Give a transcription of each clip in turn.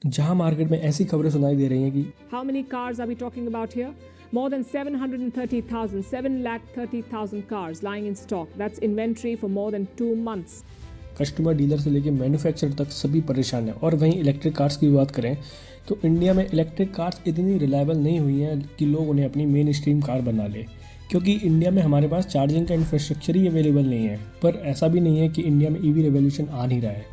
जहां मार्केट में ऐसी खबरें सुनाई दे रही हैं कि How many cars are we talking about here? More than 730,000, 730,000 cars lying in stock. That's inventory for more than 2 months. Customer, dealer से लेकर मैन्युफैक्चरर तक सभी परेशान हैं। और वहीं इलेक्ट्रिक कार्स की बात करें तो इंडिया में इलेक्ट्रिक कार्स इतनी रिलायबल नहीं हुई हैं कि लोग उन्हें अपनी मेन स्ट्रीम कार बना ले, क्योंकि इंडिया में हमारे पास चार्जिंग का इंफ्रास्ट्रक्चर ही अवेलेबल नहीं है। पर ऐसा भी नहीं है कि इंडिया में ईवी रेवोल्यूशन आ नहीं रहा है।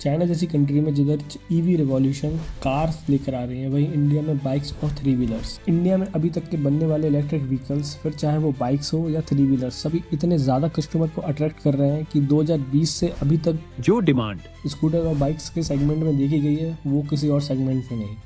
चाइना जैसी कंट्री में जिधर ईवी रिवॉल्यूशन कार्स लेकर आ रही हैं, वहीं इंडिया में बाइक्स और थ्री व्हीलर्स। इंडिया में अभी तक के बनने वाले इलेक्ट्रिक व्हीकल्स, फिर चाहे वो बाइक्स हो या थ्री व्हीलर्स, सभी इतने ज़्यादा कस्टमर को अट्रैक्ट कर रहे हैं कि 2020 से अभी तक जो डिमांड स्कूटर और बाइक्स के सेगमेंट में देखी गई है वो किसी और सेगमेंट में नहीं।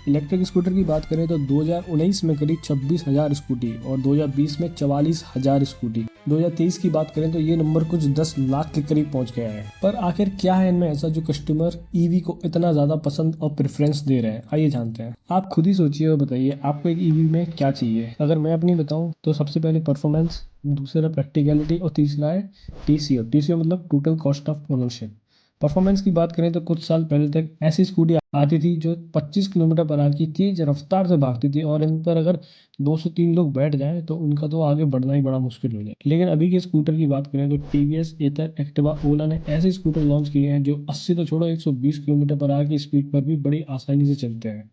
इलेक्ट्रिक स्कूटर की बात करें तो 2019 में करीब 26,000 स्कूटी और 2020 में 44,000 स्कूटी। 2023 की बात करें तो ये नंबर कुछ 10 लाख के करीब पहुंच गया है। पर आखिर क्या है इनमें ऐसा जो कस्टमर ईवी को इतना ज़्यादा पसंद और प्रेफरेंस दे रहे हैं? आइए जानते हैं। आप खुद ही सोचिए और बताइए आपको एक ईवी में क्या चाहिए। अगर मैं अपनी बताऊँ तो सबसे पहले परफॉर्मेंस, दूसरा प्रैक्टिकलिटी और तीसरा है टीसीओ। टीसीओ मतलब total cost of ownership. Performance की बात करें तो कुछ साल पहले तक ऐसी स्कूटी आती थी जो 25 किलोमीटर पर आवर की तेज रफ्तार से भागती थी और इन पर अगर 2 से 3 लोग बैठ जाएं तो उनका तो आगे बढ़ना ही बड़ा मुश्किल हो जाए। लेकिन अभी के स्कूटर की बात करें तो टीवीएस, एथर, एक्टिवा, ओला ने ऐसे स्कूटर लॉन्च किए हैं जो 80 तो छोड़ो 120 किलोमीटर पर आवर की स्पीड पर भी बड़ी आसानी से चलते हैं,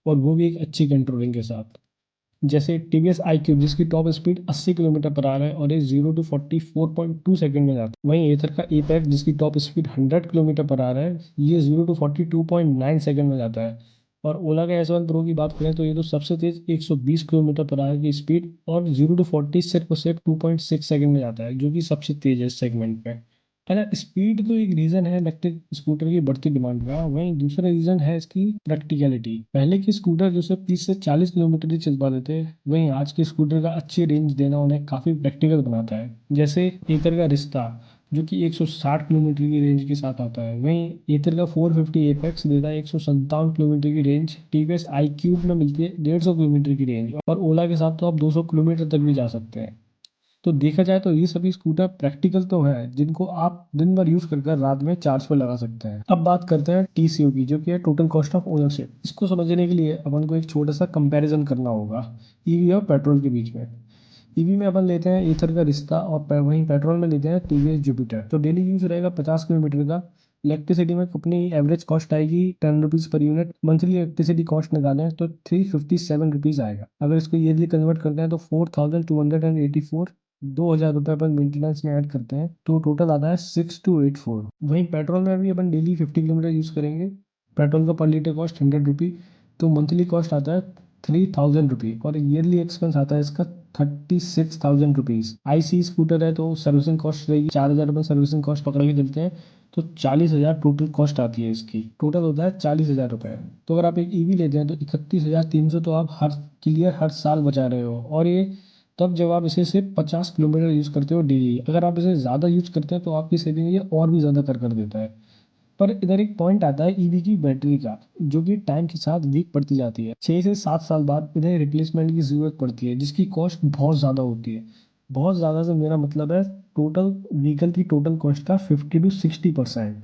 और वो भी एक अच्छी कंट्रोलिंग के साथ। जैसे T V S I cube जिसकी टॉप स्पीड 80 किलोमीटर पर आ रहा है और ये 0 to 44.2 सेकंड में जाता है। वहीं एथर का एपेक्स जिसकी टॉप स्पीड 100 किलोमीटर पर आ रहा है, ये 0 to 42.9 सेकंड में जाता है। और ओला का S1 प्रो की बात करें तो ये तो सबसे तेज 120 किलोमीटर पर आवर की स्पीड और 0 to 40 सिर्फ 2.6 सेकंड में जाता है, जो कि सबसे तेज है इस सेगमेंट में। अगर स्पीड तो एक रीज़न है इलेक्ट्रिक स्कूटर की बढ़ती डिमांड का, वहीं दूसरा रीज़न है इसकी प्रैक्टिकलिटी। पहले के स्कूटर जो सिर्फ 30 से 40 किलोमीटर ही चल पाते थे, वहीं आज के स्कूटर का अच्छी रेंज देना उन्हें काफ़ी प्रैक्टिकल बनाता है। जैसे एथर का रिश्ता जो कि 160 किलोमीटर की रेंज के साथ आता है, वहीं एथर का 450 एपेक्स देता है 157 किलोमीटर की रेंज। टीवीएस आई क्यूब में मिलती है 150 किलोमीटर की रेंज, और ओला के साथ तो आप 200 किलोमीटर तक भी जा सकते हैं। तो देखा जाए तो ये सभी स्कूटर प्रैक्टिकल तो है जिनको आप दिन भर यूज कर रात में चार्ज पर लगा सकते हैं। अब बात करते हैं टीसीओ की, जो कि है टोटल कॉस्ट ऑफ ओनरशिप। इसको समझने के लिए अपन को एक छोटा सा कंपैरिजन करना होगा ईवी और पेट्रोल के बीच में। ईवी में अपन लेते हैं ईथर का रिश्ता और वहीं पेट्रोल में लेते हैं टीवीएस जुपिटर। तो डेली यूज रहेगा 50 किलोमीटर का। इलेक्ट्रिसिटी में अपनी एवरेज कॉस्ट आएगी 10 rupees per unit. Monthly electricity cost निकालें तो 357 रुपीज़ आएगा। अगर इसको ईयरली कन्वर्ट करते हैं तो 4,284, 2,000 रुपये अपन मेंटेनेंस में ऐड करते हैं तो टोटल आता है 6,284। वहीं पेट्रोल में भी अपन डेली 50 किलोमीटर यूज़ करेंगे। पेट्रोल का पर लीटर कॉस्ट 100 रुपी, तो मंथली कॉस्ट आता है 3,000 रुपी, और ईयरली एक्सपेंस आता है इसका 36,000 रुपीज़। IC स्कूटर है तो सर्विसिंग कॉस्ट रहेगी 4,000 रुपये, सर्विसिंग कॉस्ट पकड़ के चलते हैं तो 40,000 टोटल कॉस्ट आती है इसकी। टोटल होता है 40,000 रुपये। तो अगर आप एक ईवी लेते हैं तो 31,300 तो आप हर क्लियर हर साल बचा रहे हो, और ये तब जब आप इसे सिर्फ 50 किलोमीटर यूज़ करते हो डेली। अगर आप इसे ज़्यादा यूज़ करते हैं तो आपकी सेविंग ये और भी ज़्यादा कर देता है। पर इधर एक पॉइंट आता है ईवी की बैटरी का, जो कि टाइम के साथ वीक पड़ती जाती है। 6 से 7 साल बाद इन्हें रिप्लेसमेंट की ज़रूरत पड़ती है, जिसकी कॉस्ट बहुत ज़्यादा होती है। बहुत ज़्यादा से मेरा मतलब है टोटल व्हीकल की टोटल कॉस्ट का 50 to 60%,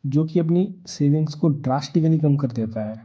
जो कि अपनी सेविंग्स को ड्रास्टिकली कम कर देता है।